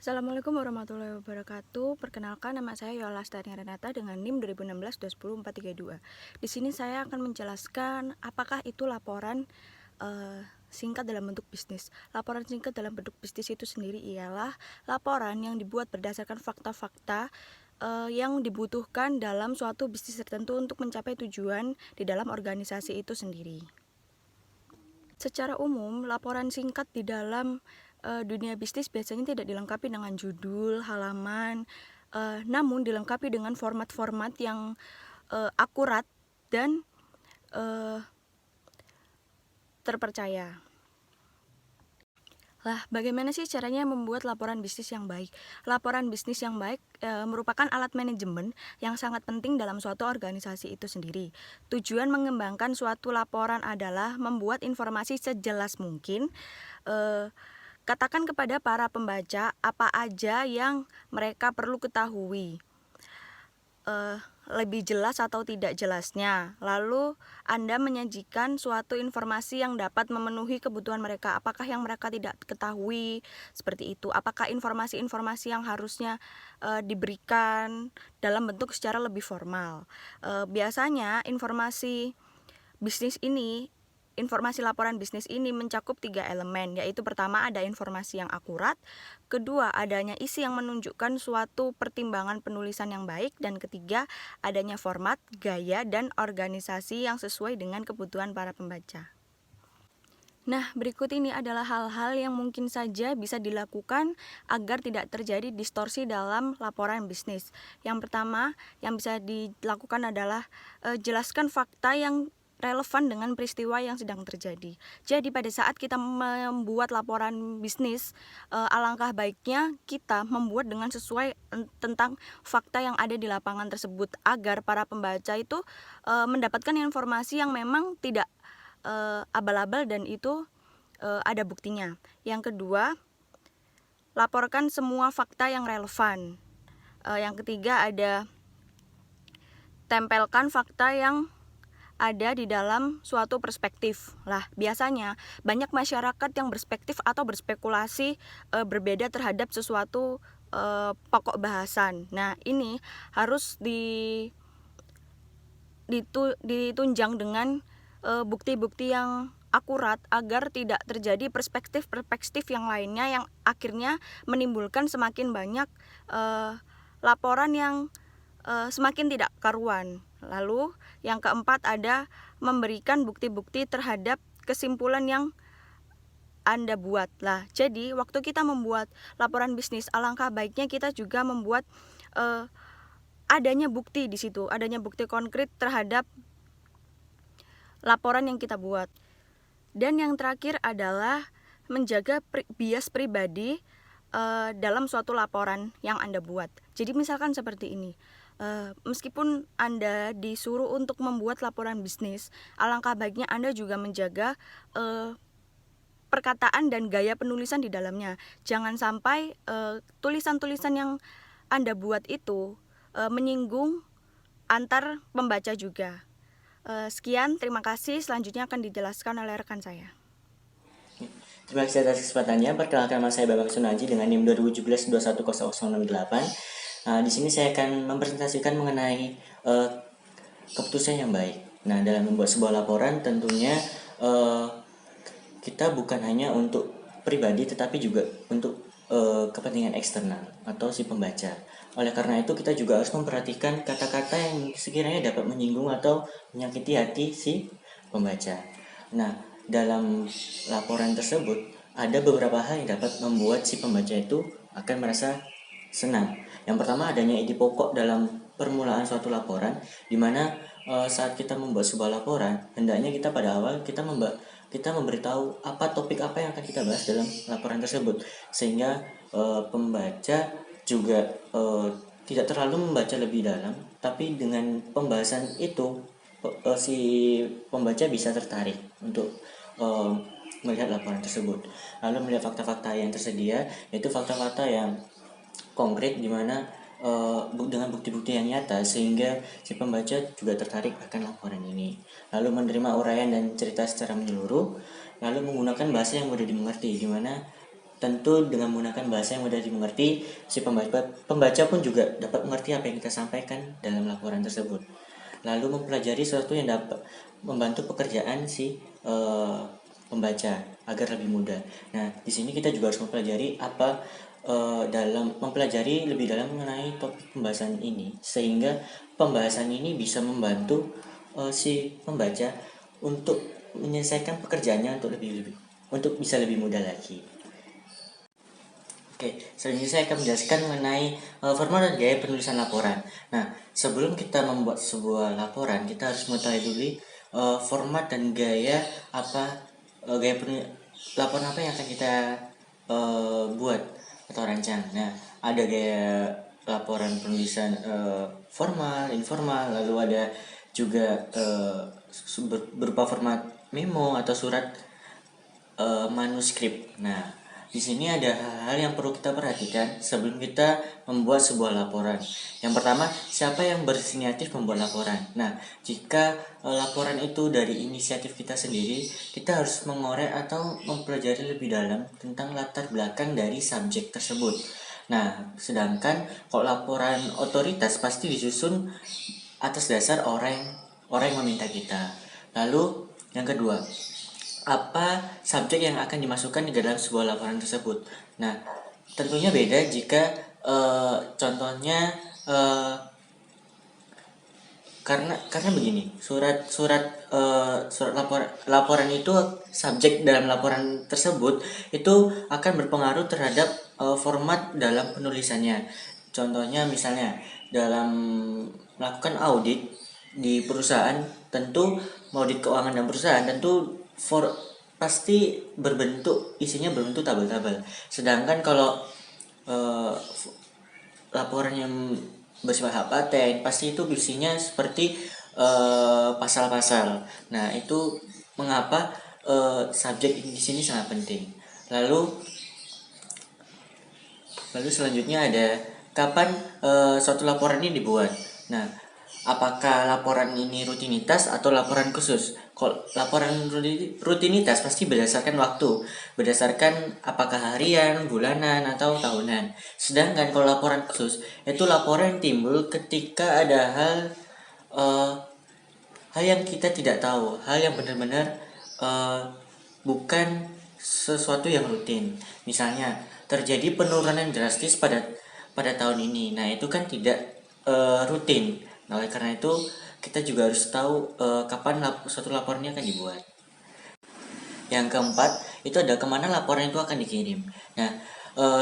Assalamualaikum warahmatullahi wabarakatuh. Perkenalkan, nama saya Yola Lastari Renata dengan NIM 2016-20432. Di sini saya akan menjelaskan apakah itu laporan singkat dalam bentuk bisnis. Laporan singkat dalam bentuk bisnis itu sendiri ialah laporan yang dibuat berdasarkan fakta-fakta yang dibutuhkan dalam suatu bisnis tertentu untuk mencapai tujuan di dalam organisasi itu sendiri. Secara umum, laporan singkat di dalam dunia bisnis biasanya tidak dilengkapi dengan judul, halaman, namun dilengkapi dengan format-format yang akurat dan terpercaya. Lah, bagaimana sih caranya membuat laporan bisnis yang baik? Laporan bisnis yang baik merupakan alat manajemen yang sangat penting dalam suatu organisasi itu sendiri. Tujuan mengembangkan suatu laporan adalah membuat informasi sejelas mungkin, katakan kepada para pembaca apa aja yang mereka perlu ketahui, lebih jelas atau tidak jelasnya. Lalu Anda menyajikan suatu informasi yang dapat memenuhi kebutuhan mereka. Apakah yang mereka tidak ketahui seperti itu? Apakah informasi-informasi yang harusnya diberikan dalam bentuk secara lebih formal? Biasanya informasi laporan bisnis ini mencakup 3 elemen, yaitu pertama ada informasi yang akurat, kedua adanya isi yang menunjukkan suatu pertimbangan penulisan yang baik, dan ketiga adanya format, gaya, dan organisasi yang sesuai dengan kebutuhan para pembaca. Nah, berikut ini adalah hal-hal yang mungkin saja bisa dilakukan agar tidak terjadi distorsi dalam laporan bisnis. Yang pertama yang bisa dilakukan adalah jelaskan fakta yang relevan dengan peristiwa yang sedang terjadi. Jadi pada saat kita membuat laporan bisnis, alangkah baiknya kita membuat dengan sesuai tentang fakta yang ada di lapangan tersebut, agar para pembaca itu mendapatkan informasi yang memang tidak abal-abal dan itu ada buktinya. Yang kedua, laporkan semua fakta yang relevan. Yang ketiga ada tempelkan fakta yang ada di dalam suatu perspektif. Lah, biasanya banyak masyarakat yang berspektif atau berspekulasi berbeda terhadap sesuatu pokok bahasan. Nah, ini harus ditunjang dengan bukti-bukti yang akurat agar tidak terjadi perspektif-perspektif yang lainnya yang akhirnya menimbulkan semakin banyak laporan yang semakin tidak karuan. Lalu yang keempat ada memberikan bukti-bukti terhadap kesimpulan yang Anda buat. Lah, jadi waktu kita membuat laporan bisnis, alangkah baiknya kita juga membuat adanya bukti di situ, adanya bukti konkret terhadap laporan yang kita buat. Dan yang terakhir adalah menjaga bias pribadi dalam suatu laporan yang Anda buat. Jadi misalkan seperti ini, meskipun Anda disuruh untuk membuat laporan bisnis, alangkah baiknya Anda juga menjaga perkataan dan gaya penulisan di dalamnya. Jangan sampai tulisan-tulisan yang Anda buat itu menyinggung antar pembaca juga. Sekian, terima kasih. Selanjutnya akan dijelaskan oleh rekan saya. Terima kasih atas kesempatannya. Perkenalkan, nama saya Bambang Sunarji dengan NIM 2017-210068. Di sini saya akan mempresentasikan mengenai keputusan yang baik. Nah, dalam membuat sebuah laporan tentunya kita bukan hanya untuk pribadi tetapi juga untuk kepentingan eksternal atau si pembaca. Oleh karena itu kita juga harus memperhatikan kata-kata yang sekiranya dapat menyinggung atau menyakiti hati si pembaca. Nah, dalam laporan tersebut ada beberapa hal yang dapat membuat si pembaca itu akan merasa senang. Yang pertama adanya ide pokok dalam permulaan suatu laporan, di mana saat kita membuat sebuah laporan, hendaknya kita pada awal kita memberitahu topik apa yang akan kita bahas dalam laporan tersebut, sehingga pembaca juga tidak terlalu membaca lebih dalam, tapi dengan pembahasan itu si pembaca bisa tertarik untuk melihat laporan tersebut, lalu melihat fakta-fakta yang tersedia, yaitu fakta-fakta yang konkret di mana dengan bukti-bukti yang nyata sehingga si pembaca juga tertarik akan laporan ini, lalu menerima uraian dan cerita secara menyeluruh, lalu menggunakan bahasa yang mudah dimengerti, di mana Tentu dengan menggunakan bahasa yang mudah dimengerti, si pembaca pun juga dapat mengerti apa yang kita sampaikan dalam laporan tersebut. Lalu mempelajari sesuatu yang dapat membantu pekerjaan si pembaca agar lebih mudah. Nah, di sini kita juga harus mempelajari dalam mempelajari lebih dalam mengenai topik pembahasan ini, sehingga pembahasan ini bisa membantu si pembaca untuk menyelesaikan pekerjaannya untuk bisa lebih mudah lagi. Oke, selanjutnya saya akan menjelaskan mengenai format dan gaya penulisan laporan. Nah, sebelum kita membuat sebuah laporan, kita harus mengetahui dulu format dan gaya laporan apa yang akan kita buat atau rancang. Nah, ada gaya laporan penulisan formal, informal, lalu ada juga berupa format memo atau surat manuskrip. Nah, di sini ada hal-hal yang perlu kita perhatikan sebelum kita membuat sebuah laporan. Yang pertama, siapa yang berinisiatif membuat laporan? Nah, jika laporan itu dari inisiatif kita sendiri, kita harus mengorek atau mempelajari lebih dalam tentang latar belakang dari subjek tersebut. Nah, sedangkan kalau laporan otoritas pasti disusun atas dasar orang yang meminta kita. Lalu, yang kedua, apa subjek yang akan dimasukkan di dalam sebuah laporan tersebut. Nah, tentunya beda jika contohnya karena begini, surat laporan itu subjek dalam laporan tersebut itu akan berpengaruh terhadap format dalam penulisannya. Contohnya misalnya dalam melakukan audit di perusahaan, tentu audit keuangan dan perusahaan tentu pasti isinya berbentuk tabel-tabel. Sedangkan kalau laporan yang bersifat hak paten pasti itu isinya seperti pasal-pasal. Nah, itu mengapa subjek di sini sangat penting. Lalu selanjutnya ada kapan suatu laporan ini dibuat. Nah, apakah laporan ini rutinitas atau laporan khusus? Kalau laporan rutinitas pasti berdasarkan waktu, berdasarkan apakah harian, bulanan, atau tahunan. Sedangkan kalau laporan khusus, itu laporan yang timbul ketika ada hal yang kita tidak tahu, hal yang benar-benar bukan sesuatu yang rutin. Misalnya, terjadi penurunan drastis pada tahun ini. Nah, itu kan tidak rutin. Nah, oleh karena itu kita juga harus tahu kapan suatu laporan ini akan dibuat. Yang keempat, itu ada kemana laporan itu akan dikirim. Nah,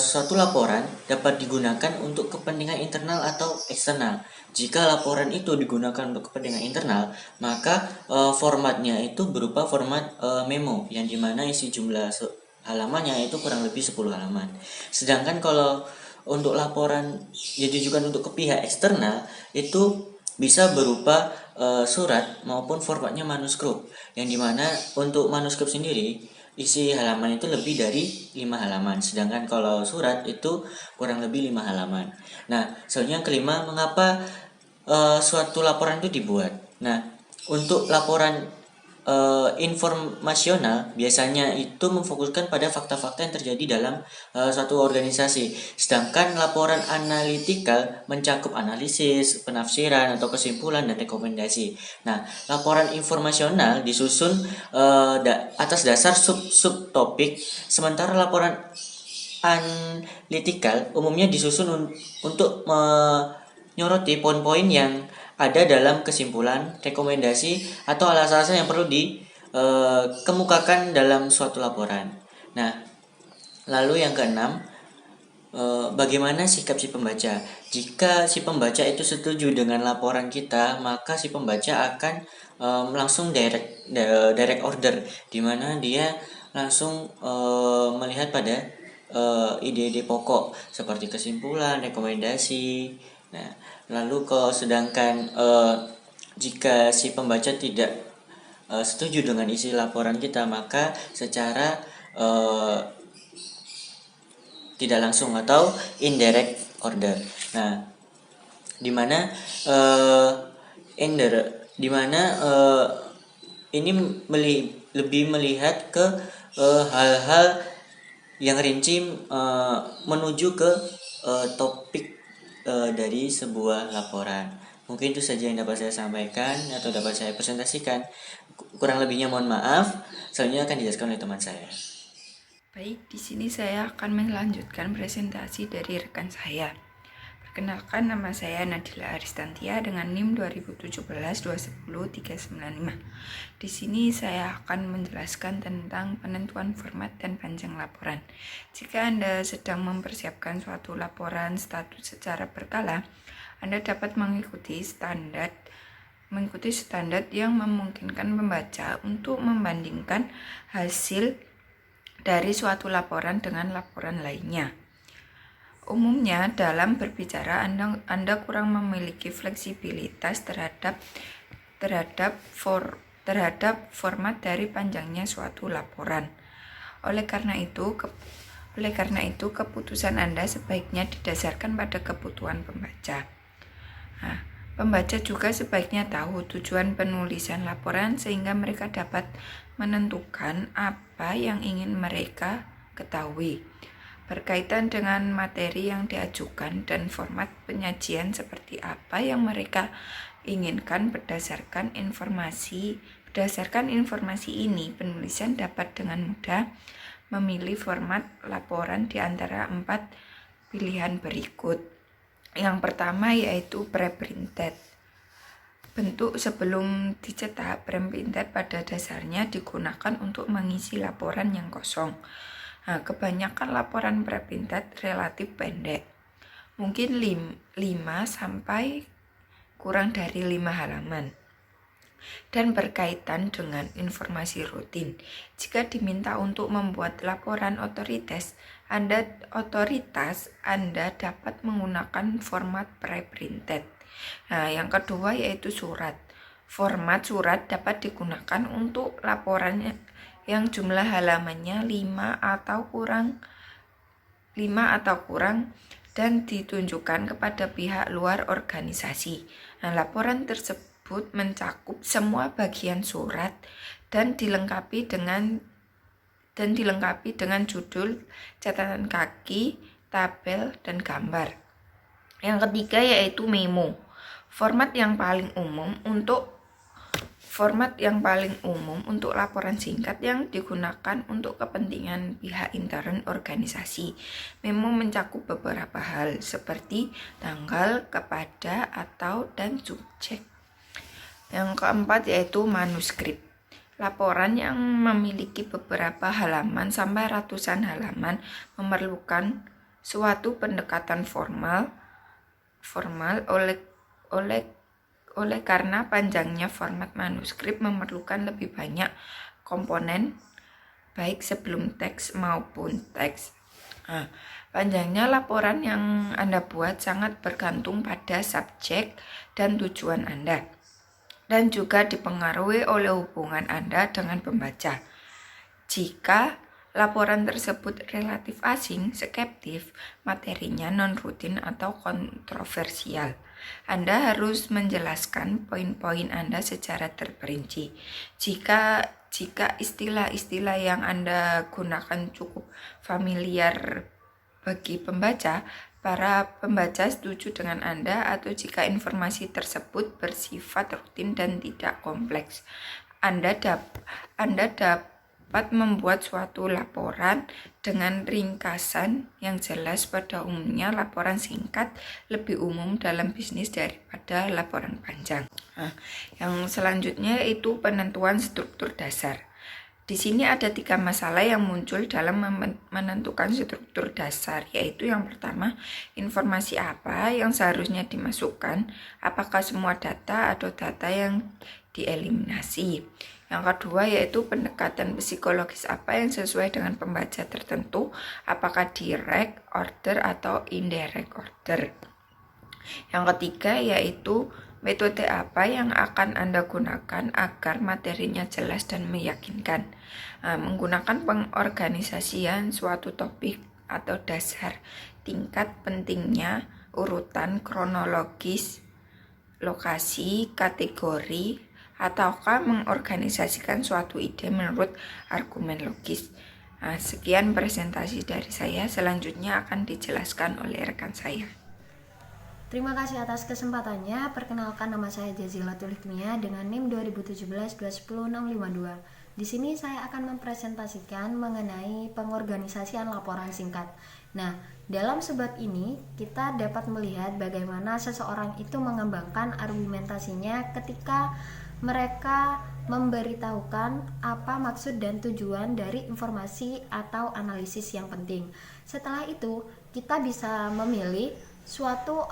suatu laporan dapat digunakan untuk kepentingan internal atau eksternal. Jika laporan itu digunakan untuk kepentingan internal, maka formatnya itu berupa format memo, yang dimana isi jumlah halamannya itu kurang lebih 10 halaman. Sedangkan kalau untuk laporan yang ditujukan untuk ke pihak eksternal, itu bisa berupa surat maupun formatnya manuskrip, yang dimana untuk manuskrip sendiri isi halaman itu lebih dari 5 halaman, sedangkan kalau surat itu kurang lebih 5 halaman. Nah, selanjutnya yang kelima, mengapa suatu laporan itu dibuat. Nah, untuk laporan informasional biasanya itu memfokuskan pada fakta-fakta yang terjadi dalam suatu organisasi. Sedangkan laporan analitikal mencakup analisis, penafsiran atau kesimpulan dan rekomendasi. Nah, laporan informasional disusun atas dasar subtopik, sementara laporan analitikal umumnya disusun untuk menyoroti poin-poin yang ada dalam kesimpulan, rekomendasi, atau alasan-alasan yang perlu dikemukakan dalam suatu laporan. Nah, lalu yang keenam, bagaimana sikap si pembaca? Jika si pembaca itu setuju dengan laporan kita, maka si pembaca akan langsung direct order, di mana dia langsung melihat pada ide-ide pokok seperti kesimpulan, rekomendasi. Nah, lalu sedangkan jika si pembaca tidak setuju dengan isi laporan kita, maka secara tidak langsung atau indirect order. Nah, dimana ini lebih melihat ke hal-hal yang rinci menuju ke topik dari sebuah laporan. Mungkin itu saja yang dapat saya sampaikan atau dapat saya presentasikan. Kurang lebihnya mohon maaf. Selanjutnya akan dijelaskan oleh teman saya. Baik, di sini saya akan melanjutkan presentasi dari rekan saya. Perkenalkan, nama saya Nadila Aristantia dengan NIM 2017-210-395. Di sini saya akan menjelaskan tentang penentuan format dan panjang laporan. Jika Anda sedang mempersiapkan suatu laporan status secara berkala, Anda dapat mengikuti standar yang memungkinkan pembaca untuk membandingkan hasil dari suatu laporan dengan laporan lainnya. Umumnya, dalam berbicara, Anda kurang memiliki fleksibilitas terhadap format dari panjangnya suatu laporan. Oleh karena itu, keputusan Anda sebaiknya didasarkan pada kebutuhan pembaca. Nah, pembaca juga sebaiknya tahu tujuan penulisan laporan sehingga mereka dapat menentukan apa yang ingin mereka ketahui berkaitan dengan materi yang diajukan dan format penyajian seperti apa yang mereka inginkan. Berdasarkan informasi ini, penulisan dapat dengan mudah memilih format laporan di antara 4 pilihan berikut. Yang pertama yaitu pre-printed. Bentuk sebelum dicetak, pre-printed pada dasarnya digunakan untuk mengisi laporan yang kosong. Nah, kebanyakan laporan pre-printed relatif pendek, mungkin 5 sampai kurang dari 5 halaman, dan berkaitan dengan informasi rutin. Jika diminta untuk membuat laporan otoritas, Anda dapat menggunakan format pre-printed. Nah, yang kedua yaitu surat. Format surat dapat digunakan untuk laporannya yang jumlah halamannya 5 atau kurang dan ditunjukkan kepada pihak luar organisasi. Nah, laporan tersebut mencakup semua bagian surat dan dilengkapi dengan judul, catatan kaki, tabel, dan gambar. Yang ketiga yaitu memo. Format yang paling umum untuk laporan singkat yang digunakan untuk kepentingan pihak intern organisasi. Memo mencakup beberapa hal seperti tanggal, kepada, atau, dan subjek. Yang keempat yaitu manuskrip. Laporan yang memiliki beberapa halaman sampai ratusan halaman memerlukan suatu pendekatan formal oleh karena panjangnya format manuskrip memerlukan lebih banyak komponen baik sebelum teks maupun teks. Nah, panjangnya laporan yang Anda buat sangat bergantung pada subjek dan tujuan Anda, dan juga dipengaruhi oleh hubungan Anda dengan pembaca. Jika laporan tersebut relatif asing, skeptif, materinya non-rutin atau kontroversial, Anda harus menjelaskan poin-poin Anda secara terperinci. Jika istilah-istilah yang Anda gunakan cukup familiar bagi pembaca, para pembaca setuju dengan Anda, atau jika informasi tersebut bersifat rutin dan tidak kompleks, Anda dapat membuat suatu laporan dengan ringkasan yang jelas. Pada umumnya, laporan singkat lebih umum dalam bisnis daripada laporan panjang. Nah, yang selanjutnya itu penentuan struktur dasar. Di sini ada 3 masalah yang muncul dalam menentukan struktur dasar, yaitu yang pertama, informasi apa yang seharusnya dimasukkan, apakah semua data atau data yang dieliminasi. Yang kedua yaitu pendekatan psikologis apa yang sesuai dengan pembaca tertentu, apakah direct order atau indirect order. Yang ketiga yaitu metode apa yang akan Anda gunakan agar materinya jelas dan meyakinkan. Menggunakan pengorganisasian suatu topik atau dasar, tingkat pentingnya, urutan kronologis, lokasi, kategori, ataukah mengorganisasikan suatu ide menurut argumen logis. Sekian presentasi dari saya, selanjutnya akan dijelaskan oleh rekan saya. Terima kasih atas kesempatannya. Perkenalkan, nama saya Jazila Tulihmia dengan NIM 2017-210652. Di sini saya akan mempresentasikan mengenai pengorganisasian laporan singkat. Nah, dalam sebab ini kita dapat melihat bagaimana seseorang itu mengembangkan argumentasinya ketika mereka memberitahukan apa maksud dan tujuan dari informasi atau analisis yang penting. Setelah itu, kita bisa memilih suatu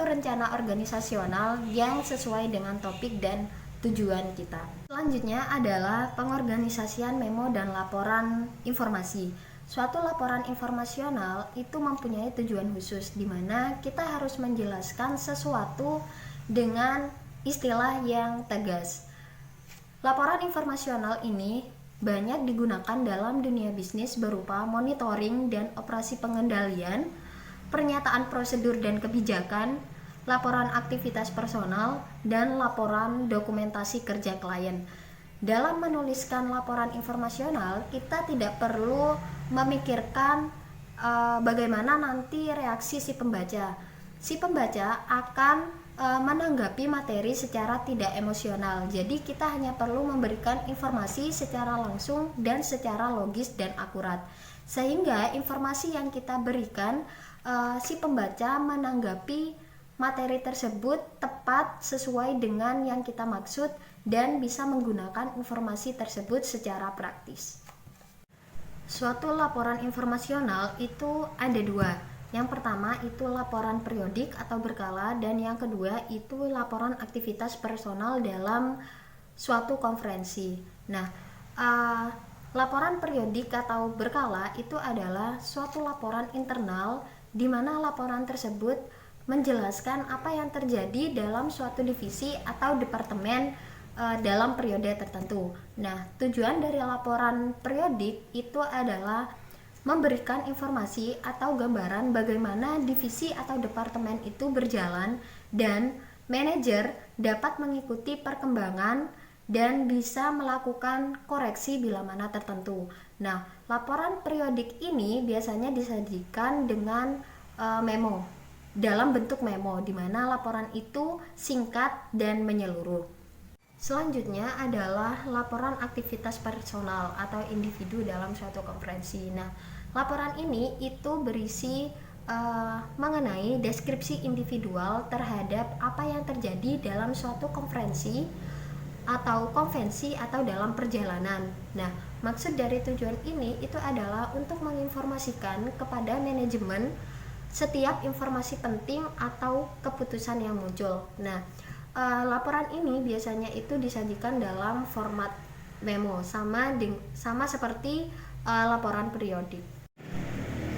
rencana organisasional yang sesuai dengan topik dan tujuan kita. Selanjutnya adalah pengorganisasian memo dan laporan informasi. Suatu laporan informasional itu mempunyai tujuan khusus di mana kita harus menjelaskan sesuatu dengan istilah yang tegas. Laporan informasional ini banyak digunakan dalam dunia bisnis berupa monitoring dan operasi pengendalian, pernyataan prosedur dan kebijakan, laporan aktivitas personal, dan laporan dokumentasi kerja klien. Dalam menuliskan laporan informasional, kita tidak perlu memikirkan bagaimana nanti reaksi si pembaca. Si pembaca akan menanggapi materi secara tidak emosional. Jadi kita hanya perlu memberikan informasi secara langsung dan secara logis dan akurat. Sehingga informasi yang kita berikan si pembaca menanggapi materi tersebut tepat sesuai dengan yang kita maksud dan bisa menggunakan informasi tersebut secara praktis. Suatu laporan informasional itu ada dua. Yang pertama itu laporan periodik atau berkala, dan yang kedua itu laporan aktivitas personal dalam suatu konferensi. Nah, laporan periodik atau berkala itu adalah suatu laporan internal di mana laporan tersebut menjelaskan apa yang terjadi dalam suatu divisi atau departemen dalam periode tertentu. Nah, tujuan dari laporan periodik itu adalah memberikan informasi atau gambaran bagaimana divisi atau departemen itu berjalan dan manajer dapat mengikuti perkembangan dan bisa melakukan koreksi bila mana tertentu. Nah, laporan periodik ini biasanya disajikan dengan memo, dalam bentuk memo, di mana laporan itu singkat dan menyeluruh. Selanjutnya adalah laporan aktivitas personal atau individu dalam suatu konferensi. Nah, laporan ini itu berisi mengenai deskripsi individual terhadap apa yang terjadi dalam suatu konferensi atau konvensi atau dalam perjalanan. Nah, maksud dari tujuan ini itu adalah untuk menginformasikan kepada manajemen setiap informasi penting atau keputusan yang muncul. Nah, laporan ini biasanya itu disajikan dalam format memo, sama seperti laporan periodik.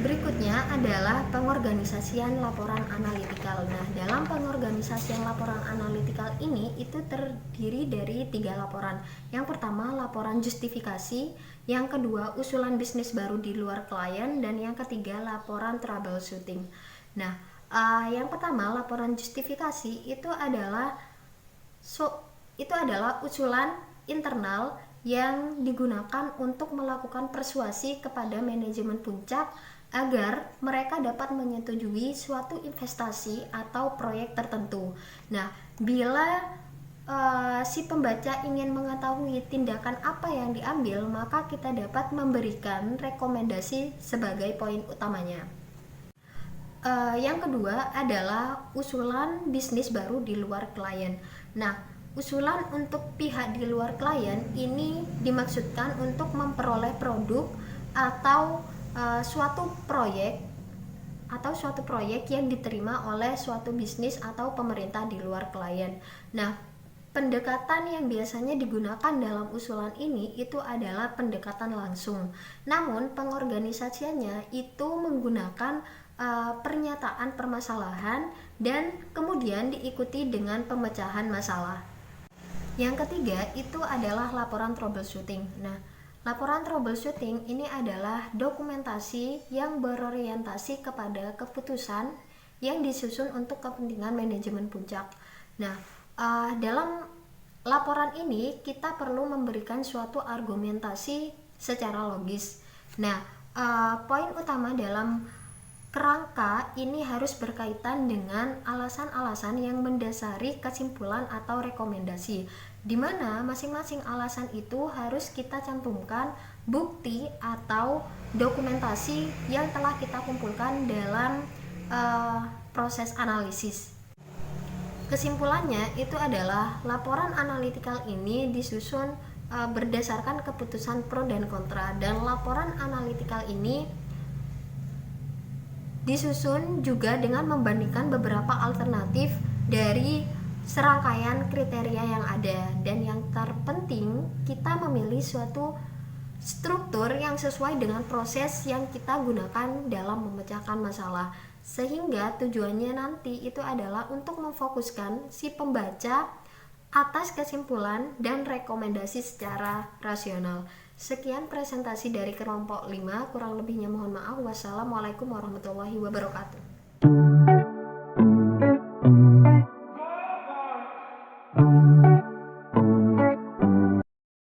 Berikutnya adalah pengorganisasian laporan analitikal. Nah, dalam pengorganisasian laporan analitikal ini itu terdiri dari 3 laporan. Yang pertama, laporan justifikasi, yang kedua, usulan bisnis baru di luar klien, dan yang ketiga, laporan troubleshooting. Nah, yang pertama, laporan justifikasi itu adalah usulan internal yang digunakan untuk melakukan persuasi kepada manajemen puncak agar mereka dapat menyetujui suatu investasi atau proyek tertentu. Nah, bila si pembaca ingin mengetahui tindakan apa yang diambil, maka kita dapat memberikan rekomendasi sebagai poin utamanya. Yang kedua adalah usulan bisnis baru di luar klien. Nah, usulan untuk pihak di luar klien ini dimaksudkan untuk memperoleh produk atau suatu proyek yang diterima oleh suatu bisnis atau pemerintah di luar klien. Nah, pendekatan yang biasanya digunakan dalam usulan ini itu adalah pendekatan langsung. Namun pengorganisasiannya itu menggunakan pernyataan permasalahan dan kemudian diikuti dengan pemecahan masalah. Yang ketiga itu adalah laporan troubleshooting. Nah, laporan troubleshooting ini adalah dokumentasi yang berorientasi kepada keputusan yang disusun untuk kepentingan manajemen puncak. Nah, dalam laporan ini kita perlu memberikan suatu argumentasi secara logis. Nah, poin utama dalam kerangka ini harus berkaitan dengan alasan-alasan yang mendasari kesimpulan atau rekomendasi, di mana masing-masing alasan itu harus kita cantumkan bukti atau dokumentasi yang telah kita kumpulkan dalam proses analisis. Kesimpulannya itu adalah laporan analitikal ini disusun berdasarkan keputusan pro dan kontra, dan laporan analitikal ini disusun juga dengan membandingkan beberapa alternatif dari serangkaian kriteria yang ada. Dan yang terpenting, kita memilih suatu struktur yang sesuai dengan proses yang kita gunakan dalam memecahkan masalah, sehingga tujuannya nanti itu adalah untuk memfokuskan si pembaca atas kesimpulan dan rekomendasi secara rasional. Sekian presentasi dari kelompok 5, kurang lebihnya mohon maaf. Wassalamualaikum warahmatullahi wabarakatuh.